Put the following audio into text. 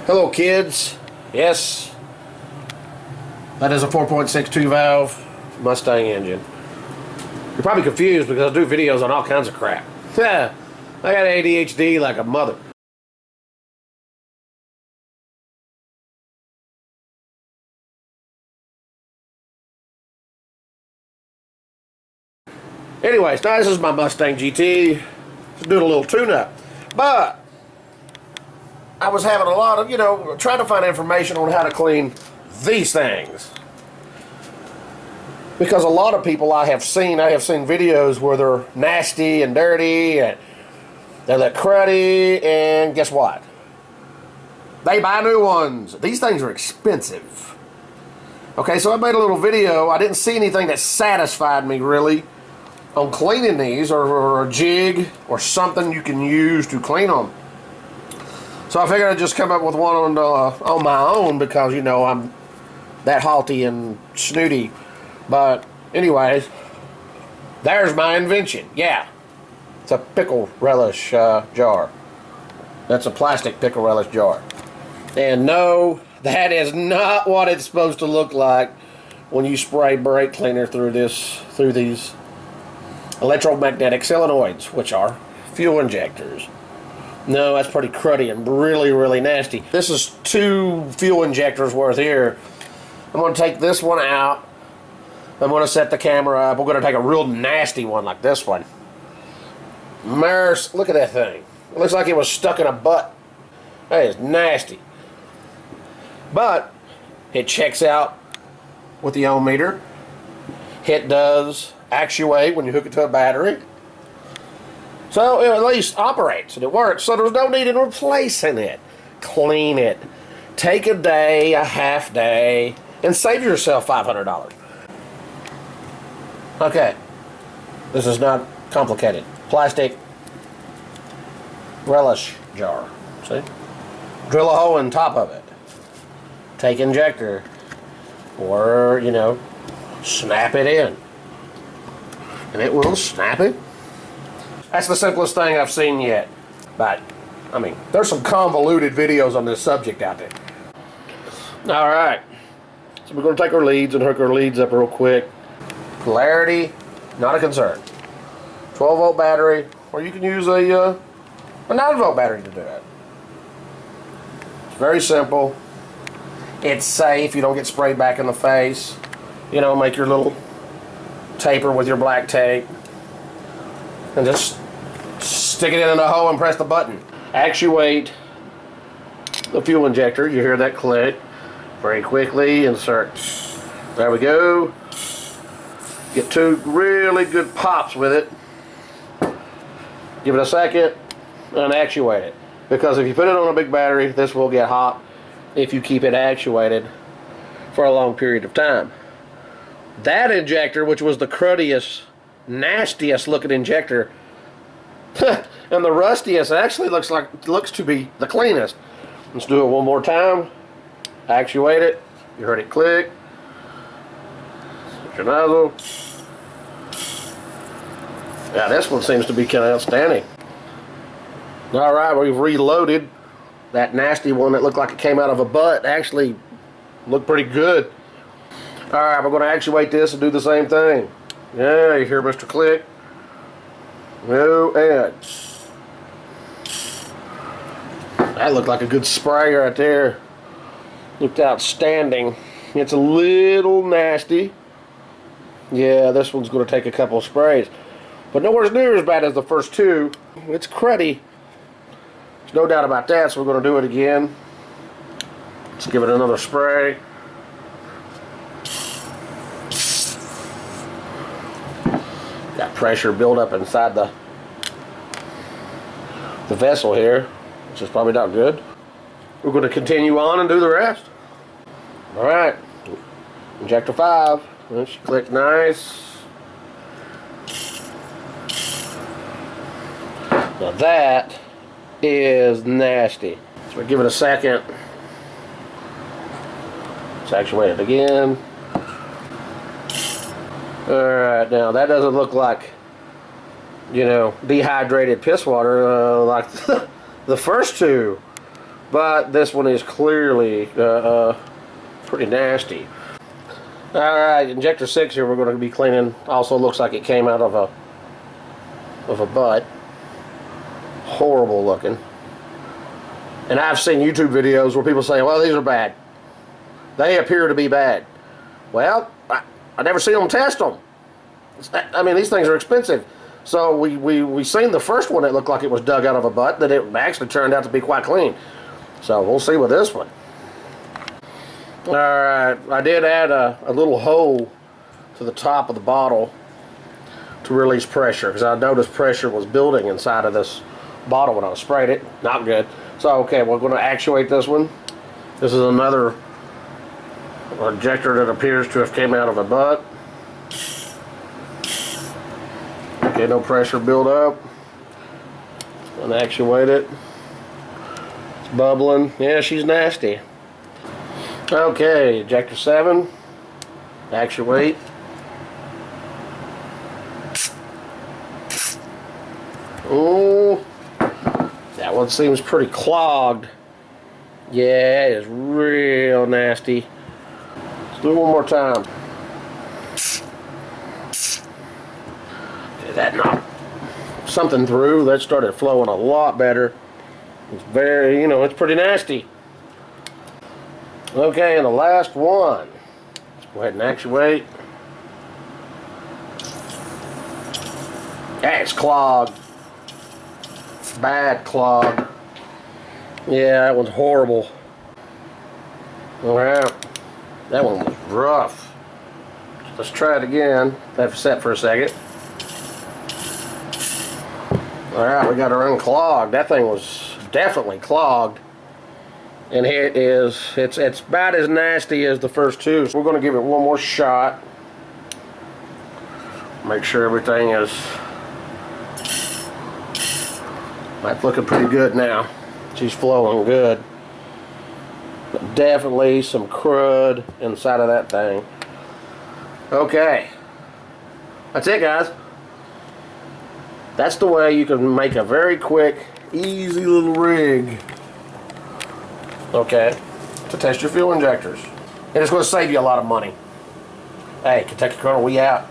Hello kids. Yes, that is a 4.62 valve Mustang engine. You're probably confused because I do videos on all kinds of crap. Yeah, I got ADHD like a mother. Anyways, now this is my Mustang GT. Just doing a little tune-up. But I was having a lot of, trying to find information on how to clean these things. Because a lot of people I have seen videos where they're nasty and dirty and they look cruddy, and guess what? They buy new ones. These things are expensive. Okay, so I made a little video. I didn't see anything that satisfied me really on cleaning these, or a jig or something you can use to clean them. So I figured I'd just come up with one on my own because, I'm that haughty and snooty. But anyways, there's my invention. Yeah, it's a pickle relish jar. That's a plastic pickle relish jar. And no, that is not what it's supposed to look like when you spray brake cleaner through these electromagnetic solenoids, which are fuel injectors. No, that's pretty cruddy and really, really nasty. This is 2 fuel injectors worth here. I'm going to take this one out. I'm going to set the camera up. We're going to take a real nasty one like this one. Merce, look at that thing. It looks like it was stuck in a butt. That is nasty. But it checks out with the ohm meter. It does actuate when you hook it to a battery. So it at least operates and it works. So there's no need in replacing it. Clean it. Take a day, a half day, and save yourself $500. Okay. This is not complicated. Plastic relish jar. See? Drill a hole in top of it. Take injector. Or, snap it in. And it will snap it. That's the simplest thing I've seen yet. But, there's some convoluted videos on this subject out there. Alright. So we're going to take our leads and hook our leads up real quick. Polarity, not a concern. 12-volt battery, or you can use a 9-volt battery to do that. It's very simple. It's safe. You don't get sprayed back in the face. Make your little taper with your black tape and just stick it in the hole and press the button. Actuate the fuel injector. You hear that click. Very quickly insert. There we go. Get 2 really good pops with it. Give it a second and actuate it, because if you put it on a big battery, this will get hot if you keep it actuated for a long period of time. That injector, which was the cruddiest, nastiest looking injector, and the rustiest, actually looks to be the cleanest. Let's do it one more time. Actuate it. You heard it click. Switch your nozzle. Yeah, this one seems to be kind of outstanding. Alright, we've reloaded. That nasty one that looked like it came out of a butt actually looked pretty good. Alright, we're going to actuate this and do the same thing. Yeah, you hear Mr. Click. No, and that looked like a good spray right there. Looked outstanding. It's a little nasty. Yeah, this one's going to take a couple of sprays. But nowhere near as bad as the first 2. It's cruddy. There's no doubt about that, so we're going to do it again. Let's give it another spray. Got pressure build up inside the vessel here, which is probably not good. We're going to continue on and do the rest. Alright. Injector 5. Let's click nice. Now that is nasty. So we give it a second. Let's actuate it again. Alright, now that doesn't look like, dehydrated piss water like the first 2. but this one is clearly pretty nasty. Alright, injector 6 here we're going to be cleaning. Also looks like it came out of a butt. Horrible looking. And I've seen YouTube videos where people say, well, these are bad. They appear to be bad. Well, I never seen them test them. I mean, these things are expensive. So we seen the first one that looked like it was dug out of a butt, that it actually turned out to be quite clean. So we'll see with this one. Alright, I did add a little hole to the top of the bottle to release pressure, because I noticed pressure was building inside of this bottle when I sprayed it. Not good. So okay, we're going to actuate this one. This is another injector that appears to have came out of a butt. Okay, no pressure build up. And actuate it. It's bubbling. Yeah, she's nasty. Okay, injector 7. Actuate. Oh, that one seems pretty clogged. Yeah, it is real nasty. Let's do it one more time. Okay, that knocked something through. That started flowing a lot better. It's very, it's pretty nasty. Okay, and the last one. Let's go ahead and actuate. Yeah, it's clogged. Bad clog. Yeah, that one's horrible. Alright. That one was rough. Let's try it again. Have to set for a second. Alright, we got her unclogged. That thing was definitely clogged. And it's about as nasty as the first two. So we're going to give it one more shot. Make sure everything is... That's looking pretty good now. She's flowing good. But definitely some crud inside of that thing. Okay. That's it, guys. That's the way you can make a very quick, easy little rig. Okay. To test your fuel injectors. And it's going to save you a lot of money. Hey, Kentucky Colonel, we out.